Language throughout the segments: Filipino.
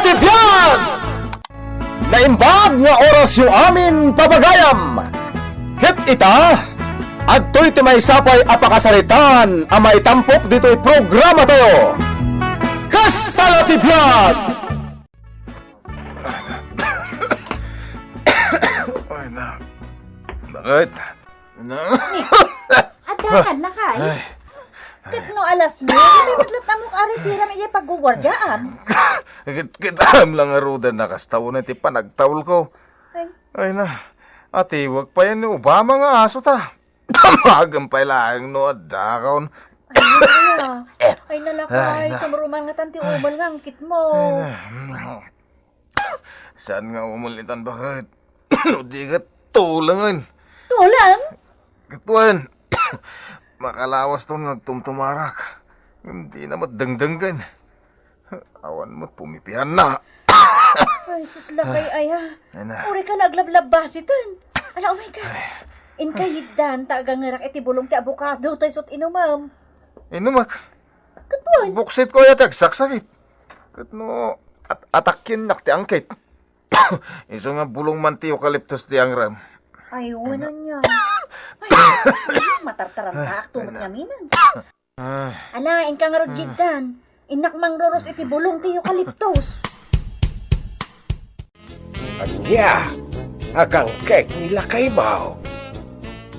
Tibiyag! Naimbag nga oras yung amin papagayam. Kit ita, adto'y timay sapay apakasaritan ang maitampok dito'y programa tayo. Kastala Tibiyag! Ay na. Bakit? Na? Adakan na ka eh. Kat no alas mo, ibibadlat na mong aritira may paggugwardyaan. Kitam lang nga rudan na kastaw na ti panagtawol ko. Ay na. Ati, wag pa yan ni Obama nga aso ta. Tamagan pa lang no adakaon. Ay nalakay, sumruman nga tanti umal nga ang kit mo. Saan nga umulitan bakit? No di ka tulangan. Tulang? Katuan. Makalawas to nagtumtumarak. Hindi na matdangdanggan. Awan mo't pumipihan na. Ay, suslakay ay ha. Ana. Uri ka naglablab basitan. Ala, oh my God. Inkahigdan, tagang ngerak iti bulong ti abukado, tayo sot inumam. Inumak. Katuan. Buksit ko yatag saksakit. Katno atakin nak ti angkit. Iso nga bulong man ti eucalyptus ti angram. Ay, wala niya. Ay, matartaranta, tumot nga minan. Ala, inka nga rodjiddan. Inak mang roros iti bulong ti eucalyptus. Anya, agang kek nila kay Bao.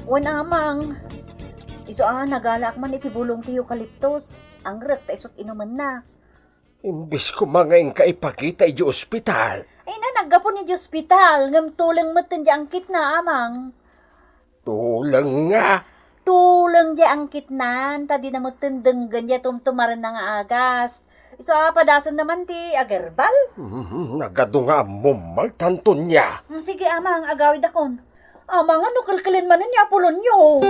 Wan amang. Iso nagalak man iti bulong ti eucalyptus. Ang ret, tayo sot inuman na. Imbis ko mga ka ipakita iti ospital. Ay na, naggapon ni hospital. Ngam tulang matan di angkit na, amang. Tulang nga. Tulang di angkit na. Tadi na matandang ganya tumtumaran na nga agas. Iso padasan naman ti agerbal. Nagado nga mumal tanton niya. Sige, amang, agawid akon. Amang, ano kalkalin man niya apulon nyo.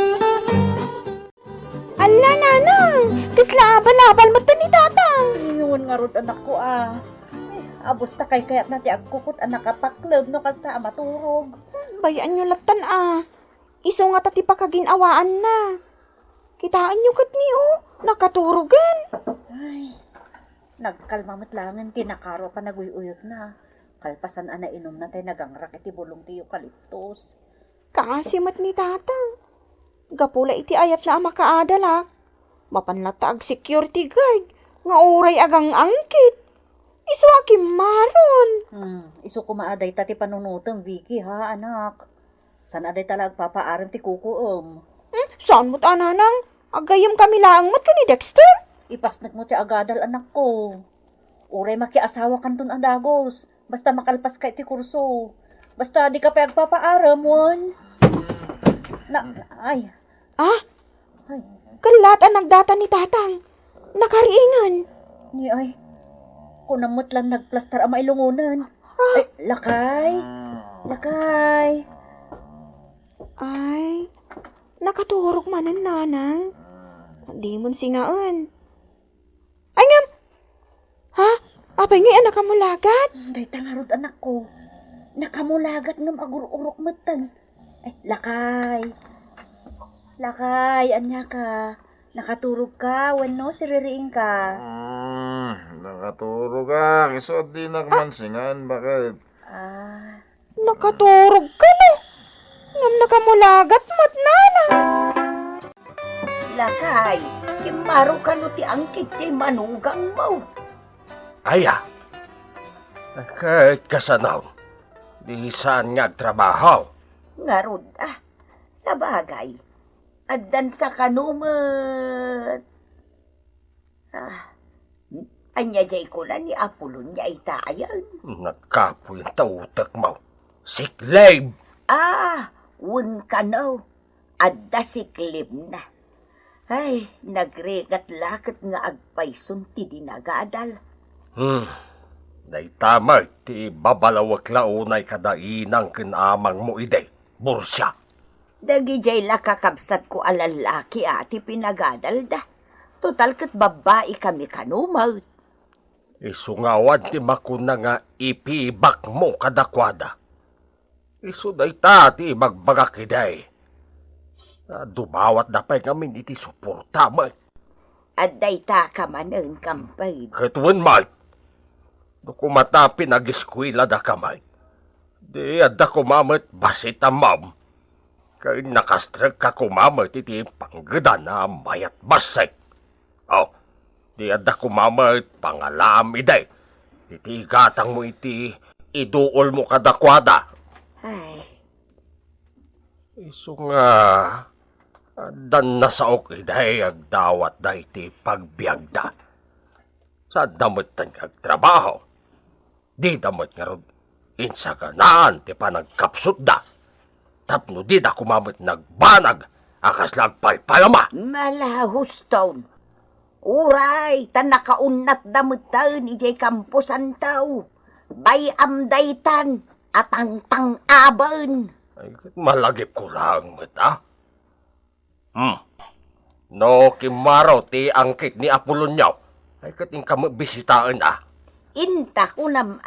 Ala, nanang! Kasla abal-abal mo ni tatang! Yun nga rod anak ko Abos ta kay kayat na ti agkukot anak kapaklab no kasta maturog. Bayaan nyo latan Iso nga tati pakaginawaan na. Kitaan nyo kat niyo, nakaturugan. Ay, nagkalmamot langan kinakaro pa naguyuyot na. Kalpasan ana inom na tayo nagangrak iti bulong ti eucalyptus. Kaasimat ni tatang. Gapula iti ayat na makaadalak. Mapanlata ag security guard. Nga uray agang angkit. Iso akim maron. Iso kumaaday tati panunutang Vicky ha anak. San aday talag papaaram ti kukuom. Saan mo't ananang? Agayam kami laang mat ka ni Dexter? Ipasnak mo ti agadal anak ko. Uray makiasawa kanton adagos. Basta makalpas ka iti kurso. Basta di ka pa agpapaaram won. Ay. Kalat ang nagdata ni tatang. Nakariingan. Ni ay. Kunamot lang nagplastar ang mailungunan. Ay, lakay. Lakay. Ay, nakaturok man ang nanang. Di mo singaan. Ay ngam! Ha? Apay ngayon nakamulagat? Day tangarod anak ko. Nakamulagat ngam agur-urok matan. Ay, lakay. Lakay, anya ka. Nakaturog ka, wano, siririing ka. Nakaturo ka. Kisod di nakamansingan. Bakit? Nakaturog ka na. Ngam nakamulagat mat nana. Lakay, kimaro ka no ti angkit ti manugang mo. Aya, kahit kasanaw, di saan nga trabaho. Ngarod, sa bagay. Addan sa kanumat. Anya jay ko na ni Apolon niya itayan. Nagkapo yung tautak mo. Siklib! Wun ka no. Adda siklib na. Ay, nagregat-lakat nga agpayson ti dinagadal. Day tamay, ti babalawak launay kadainang kinamang mo ide. Bursya. Dagi jay lakakabsat ko alalaki ati pinagadal da. Total kat babae kami kanumaw. Isungawad ti makuna nga ipibak mo kadakwada. Isu day ta ti magbagak iday. Dumawat na pa'y kami iti suporta mo. At day ta ka man ang kampay. Katuan Mike, No kumata pinag-eskwila da kamay. Di ada kumamit basit ang ma'am. Kaya nakastrek ka kumamit iti panggada na mayat basay. Oh, di ada kumamit pangalam iday. Iti gatang mo iti iduol mo kadakwada. Ay, Iso nga, dan nasaok iday ag dawat da iti pagbiagda. Sa damot tang agtrabaho. Di damot nga ron insaganaan ti panagkapsut da. Tapno di da kumamit nagbanag akas lang palpalama. malahos taon. Uray, tan nakaunat damutan ijay kampusan tao. Bayam daytan at ang tang-aban. Ay, malagip ko lang, mata. No, kimaro ti angkit ni Apolonyo. Ay, kating kami bisitaan Inta ko nam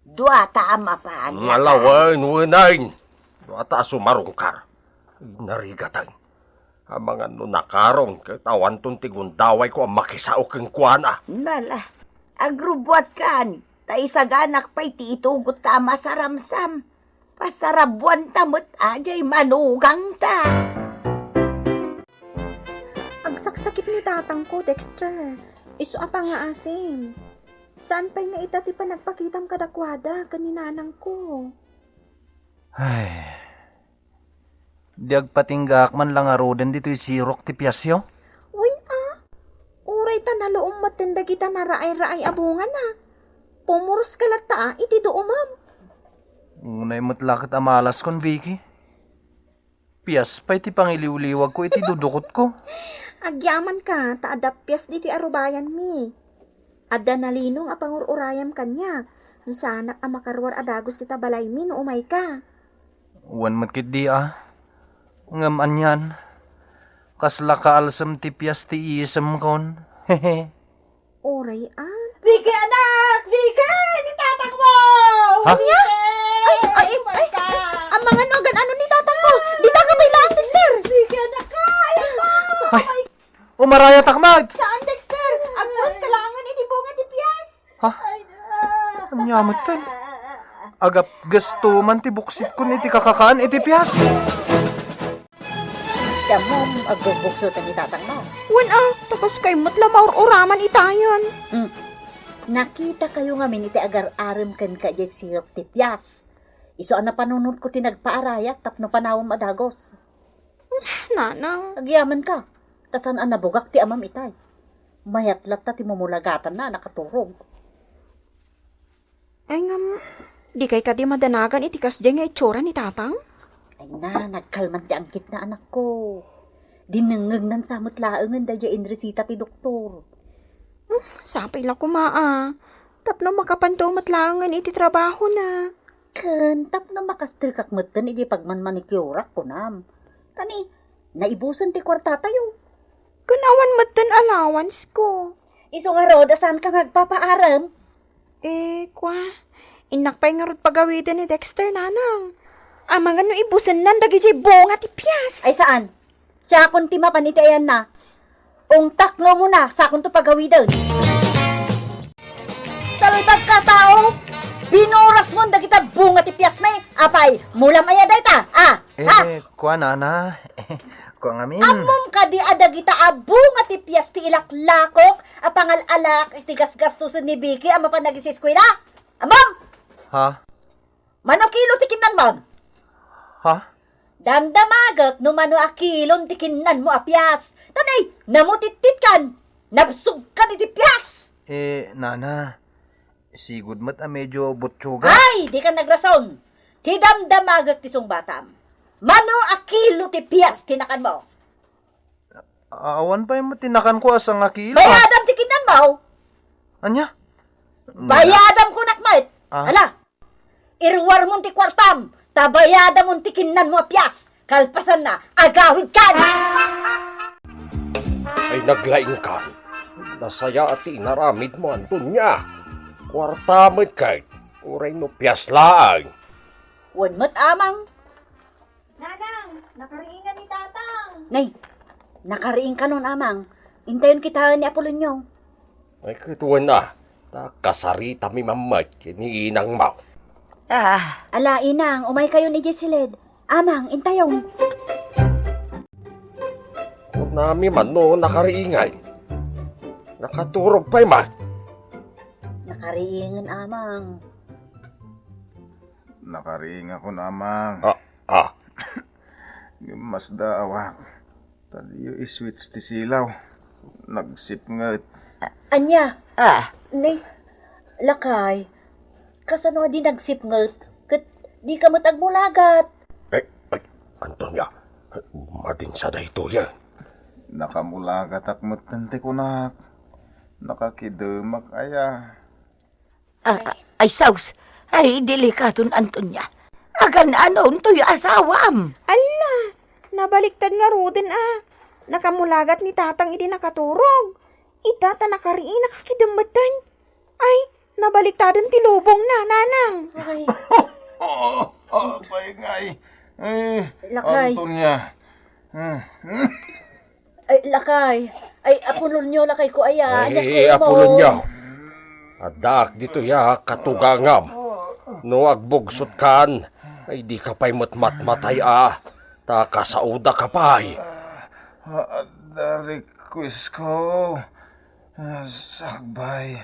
Dua taama pa. Malawan, winain. Ata sumarungkar. Narigatan. Ang mga nakarong, katawan tong tigundaway ko ang makisaok ang kuana. Nala, agrubwat kan. Ta isaganak pa'y titugot ta masaramsam. Pasarabuan tamot ajay manugang ta. Agsaksakit ni tatang ko, Dexter. Isu apa nga asin. Saan pa'y nga itati pa nagpakitam kadakwada kaninanang ko? Ay. Di agpatinggak man lang aroden dito sirok ti piyasyo. Uy uray ta naloom matenda kita na raay-raay abungan Pumuros kalata, iti do ma'am. Unay mo't lakit amalas kon, Vicky. Piyas pa iti pangiliw-liwag ko, iti dudukot ko. Agyaman ka, taadapyas diti arubayan mi. Adda nalinong apangururayam kanya. Sana ang makarwar adagos tita balay mi no umay ka. Uwan matkit di Ngaman yan. Kasla kaalsam ti piyas ti isam kon. Hehe. Oray Vicky anak! Vicky! Ni tatang mo! Ha? Ay, ang mga nogan ano ni tatang ko? Di ta ka bailaan, Dexter! Vicky anak ka! Ayan mo! Ay! Umaraya takmag! Saan, Dexter? Ang puros kalangan iti bunga ti piyas. Ha? Ang yamot tan. Agap gasto man ti buksit kun iti kakakaan iti piyas. Damom agbubuksutan ni tatang mo. Wan tapos kay matla maur-uraman itayon. Nakita kayo nga miniti agar-aram kan ka dyan sirok ti piyas. Iso na panunod ko tinagpaarayat tapno panawam adagos. Nanang. Agyaman ka. Tasan ang nabugak ti amam itay. Mayatlat ta ti mumulagatan na nakaturog. Ay ngam, di kay ka di madanagan itikas dyan nga itsura ni tatang? Ay na, nagkalman ti angkit na anak ko. Dinengeg nan samot laengan da dyan resita ti doktor. Sapay lang kumaa. Tapno makapantong matlangan iti trabaho na. Ken, tapno makastrikak meten iti pagmanmanikyorak ko nam. Tani, naibusan ti kwarta tayo. Kunawan matan allowance ko. Iso nga rod, asan ka magpapaaram? Inak pa'y nga rod pagawidan ni Dexter, nanang. Ang mga no ibusan nan dagi bonga ti piyas. Ay saan? Siya akong timapanitayan na. Ungtak mo muna sa akong to pagawidan. Salbag ka tao! Binuras mo dagita bunga ti piyas may. Apay, mulam ayaday ta. Kuha nana. Kuha ngamin. Amom ka di adagita bunga ti piyas ti ilaklakok. Apangal alak iti gasgastusin ni Vicky ama pa nagisiskwila. Amom! Ha? Manokilo ti kinan mo. Ha? Damdamagak no mano akilon ti kinan mo apyas. Tanay, namutitit kan. Nabsug ka ti piyas. Nana. Sigud mat medyo butsuga. Ay, di ka nagrason. Ti damdamagak ti song batam. Mano akilo ti piyas tinakan mo. Awan pa yung matinakan ko asang akilo. Bayadam ti kinan mo. Anya? Bayadam ko nakmait. Ah? Hala, irwar mo ti kwartam. Tabayadam mo ti kinan mo piyas. Kalpasan na, agawid ka na. Ay naglaing ka. Nasaya at inaramid mo andun niya. Kwartamit kay. Uray no piyaslaan. Wanmat amang. Nanang, nakariingan ni tatang. Nay, nakariing ka nun amang. Intayon kita ni Apolonyo. Ay kituan na. Kasarita mi mamat ni inang mau. Ala, inang, umay kayo ni Jessiled. Amang, intayon. Kung nami man no nakariingay. Nakaturog pa'y man. Nakariingan, amang. Nakariing ako namang. Mas daawak. Taliyo iswitch ti silaw. Nagsip nga. Anya, ni, lakay, kasano di nagsipngot, kat di ka matagmulagat. Antonia, matin sa dahito yan. Nakamulagat akmat nante ko na. Nakakidemak aya. Ay, saus. Ay, delikaton, Antonia. Agan anon to'y asawam. Ala, nabaliktad nga Ruden Nakamulagat ni tatang iti nakaturog. Itata nakariin nakakidamatan. Ay, nabaliktadan ti lubong na, nanang. Ay, Paingay. Lakay. Antonia. ay, lakay. Ay, apulon nyo, lakay ko, aya. Apulon niya. Adak dito ya katugangam. No agbugsot kan, ay di ka pa'y matmatmatay Takasauda ka pa'y. Dari quiz ko. Sakbay.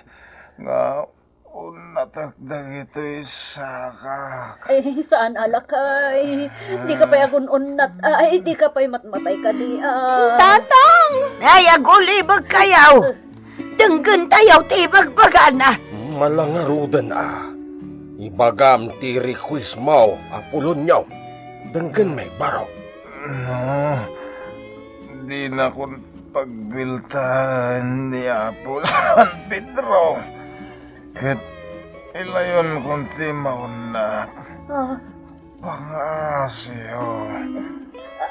Nga unatagdag ito'y sakak. Ay, saan alakay? Di ka pa'y agununat. Ay, di ka pa'y matmatay ka di. Tatang! Ay, agulibag kayaw. Denggan tayaw tibag-bagan Malangarudan Ibagam ti request mo, apulon niyo. Denggan may baraw. No, di na kong pagbiltan ni Apo San Pedro. Kat ilayon kunti mauna. Pangasyo.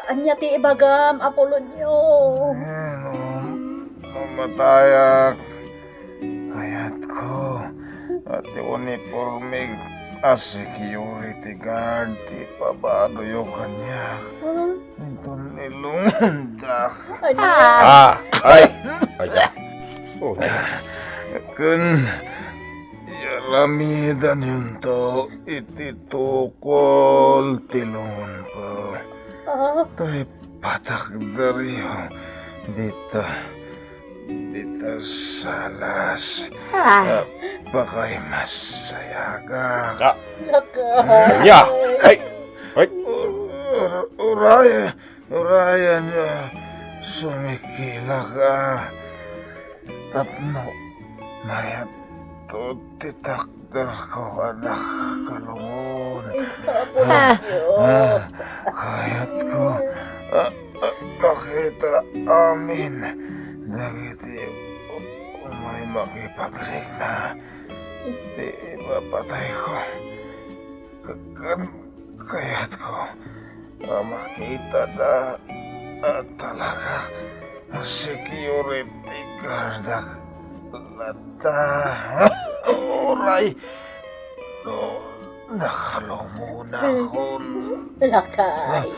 Anya ti ibagam, apulon nyo. Mamatayak. Kayat ko. At yung uniforme security guard. Di pa ba yung kanya? Ito nilundak. Ay. Kun yaramidan yun to, ititukol tilungon ko. To'y patak dariyo. Dita salas. Bakay masayaga. Ya. Ay. Uraya niya. Sumikila ka. Tapno. Mayat to titakder ko anak kalungon. Kayat ko. Makita amin. Dagiti umay makipaglig na. Di mapatay ko. Kayat ko. Makita na talaga security guard lata. Oray. No, nakalumuna akon. Lakay.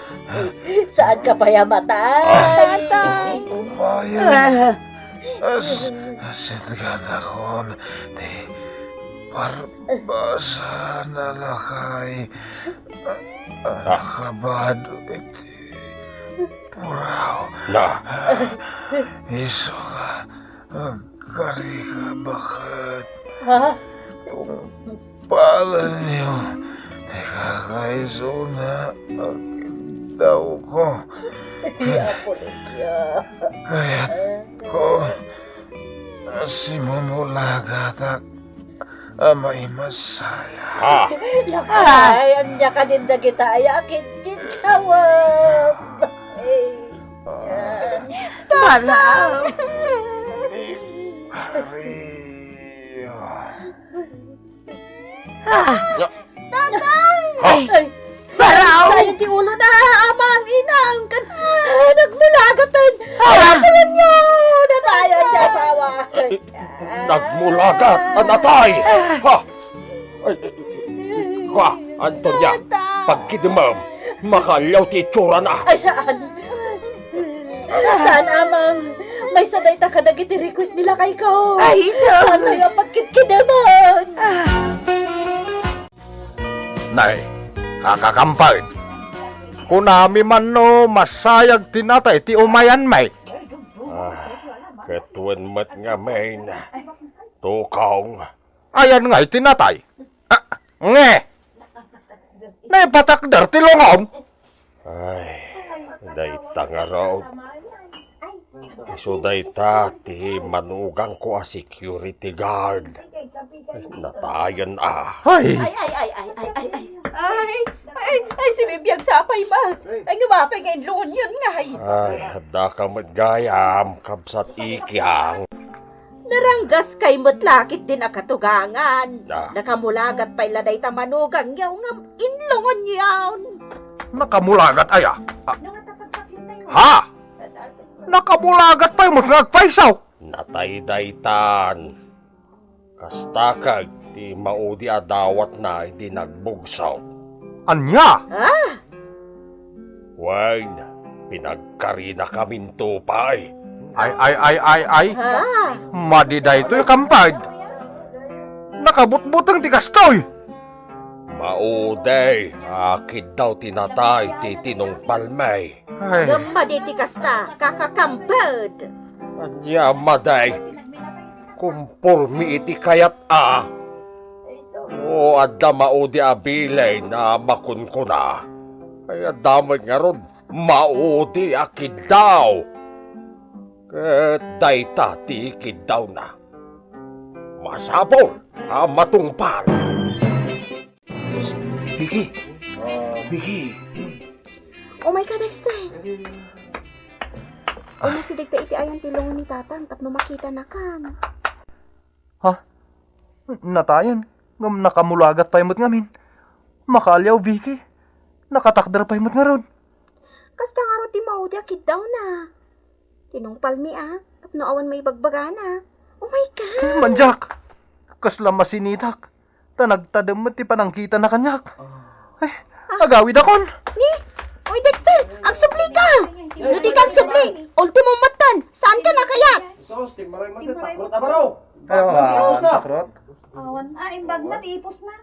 Saan ka pa yamatay? Tatang! Umayan. Asidgan akon. Di barbasa na lakay. Nakabado iti puraw. Iso ka. Kari ka bakit? Kung pala niyo, di kakaiso na daw ko. Kaya't ko simumulagatak may masaya. Lakay, anya ka din na kita, ayakin kawam. Taraw. Kariyo. Ay, Baraw. sayang ti ulo na, amang inang. Nagmulagatan. Apulan nyo. Natayan niya asawa. Nagmulagat, anatay! Antonia, pagkidimam, makalaw ti tsura na. Ay, saan? Saan, amang? May saday ta kadagiti request nila kay kao. Ay, sus! Tatay, apagkit naman. Nay, kakakampay. Kunami man no, masayag tinatay ti umayan may. Ketuan mat nga may na. Tukong. Ayan nga tinatay. Nge! Naipatakdar ti longom. Ay, dayta nga raw. Iso dayta ti manugang ko a security guard. Natayan Ay! Ay, si Bibiyag sapay ba? Ay, gumapay ngayon loon yun nga. Ay, hada ka magayam, kabsat ikyang. Naranggas kay mo't lakit din akatugangan. Ah. Nakamulagat pa'y laday tamanugang yaw nga inlongon yawn. Nakamulagat aya. Ha? Nakamulagat pa yung nagpaisaw. Natay-daytan. Kastakag, di maudi adawat na hindi nagbugsaw. Anya? Wine, pinagkarina kaming tupay. Ay. Madiday ito'y kampad. Nakabutbutang tikastoy. Mauday, akid daw tinatay titinong palmay. Ay, Gamaditi kasta, kakakampad. anya maday. Kumpurmi iti kayat O adda maudi abilay na makunkuna. Ay adamay nga ron, maudi akid daw. Ket dayta ti ikid daw na. Masapol, matungpal. Bigi. Oh my God, Dexter! Umasidig ta iti ayan tilong ni tatang tapno makita na kan. Ha? Natayan. Ngam nakamulagat pa imot ngamin. Makalyaw, Vicky. Nakatakdar pa imot nga ron. Kasta nga ro ti maudi akid daw na. Tinong palmi tapno awan may bagbagana. Oh my God! Manjak! Kasla masinitak. Tanagtadamot ti panangkita na kanyak. Ay, agawid akon. Ni? Oy, Dexter! Ang supli ka! No di kang supli! Ultimo matan! Saan ka na kaya? Takrot. Awan, imbag na, tipos na.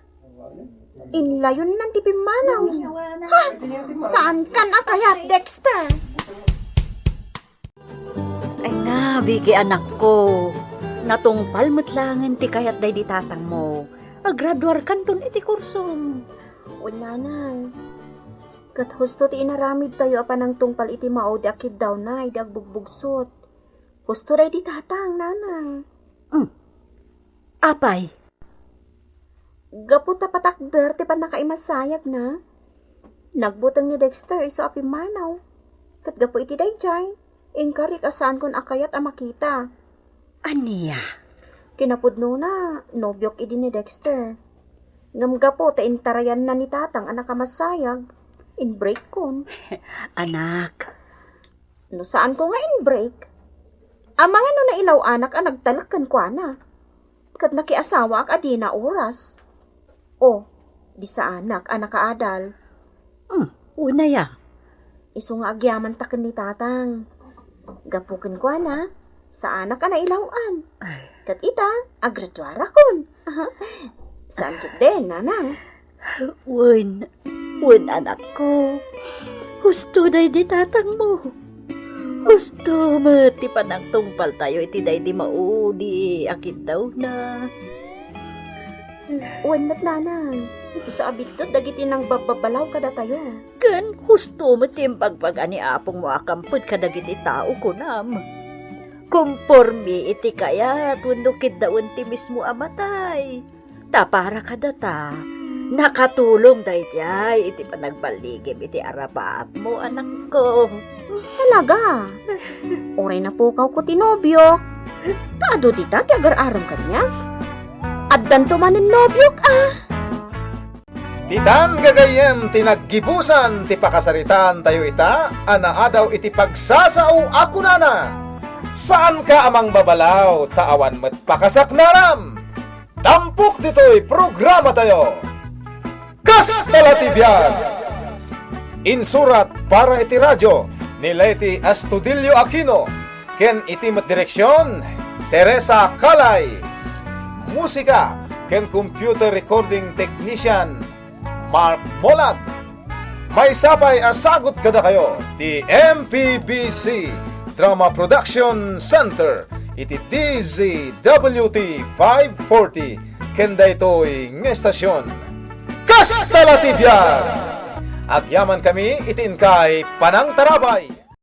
Inlayon ng tipimanaw. Ha? Saan ka na kaya, Dexter? Ay na, Vicky anak ko. Natungpal mo't langin ti kayat day di tatang mo. Agradwar kanton iti kursong. Wala na. Kat husto ti inaramid tayo apa ng tungpal iti maod akid daw na idag bugbugsot. Husto day di tatang, nanang. Apay, Gapu ta patakder ti panakaimasayag na. Nagbutang ni Dexter iso api manaw. Kat gapu iti dayjay. Ingkarik asaan kon akayat a makita. aniya. Kinapudno na, nobyok idi ni Dexter. Ngamgapo ta intarayan na ni tatang anak kamasayag. In-break kon. Anak, No saan ko nga in-break? Amang ano na ilaw anak ang nagtalakkan kwa na. Kat nakiasawa ak adi na oras. O, di sa anak kaadal. una ya. Iso nga agyaman taken ni tatang. Gapukin kwa na, sa anak ka na ilawan. Kat ita, agratwara kon. Saan kit din, nanang? Wen anak ko. Husto day di tatang mo. Husto mo, ti panang tungpal tayo iti day di maudi. Akid daw na. Uwan mat nanang. Sa abitot, dagiti nang bababalaw kada tayo. Kan husto mo timbagpag ani apong mo akampod kadagiti tao ko nam. Kumpormi iti kaya tunukid daun ti mismo amatay. Tapara kada ta. Nakatulong dayjay iti panagbaligim iti arabaat mo anak ko. Talaga? Oray na po ko tinobyo. Taado dita, ti agar-aram kanya. Addan tumanin nobyok Titan gagayem tinaggibusan ti pakasaritan tayo ita, anaadaw iti pagsasao ako nana. Saan ka amang babalaw, taawan met pakasaknaram. Tampok dito'y programa tayo. Kastalatibyan! Insurat para iti radyo ni Leti Astudillo Aquino, ken itimet direksyon Teresa Kalay. Musika ken computer recording technician Mark Molag. May sapay asagot kada kayo ti MPBC Drama Production Center iti DZWT 540 kenda ito'y ng estasyon Kastalatibyan. Agyaman kami itin kay Panang Tarabay.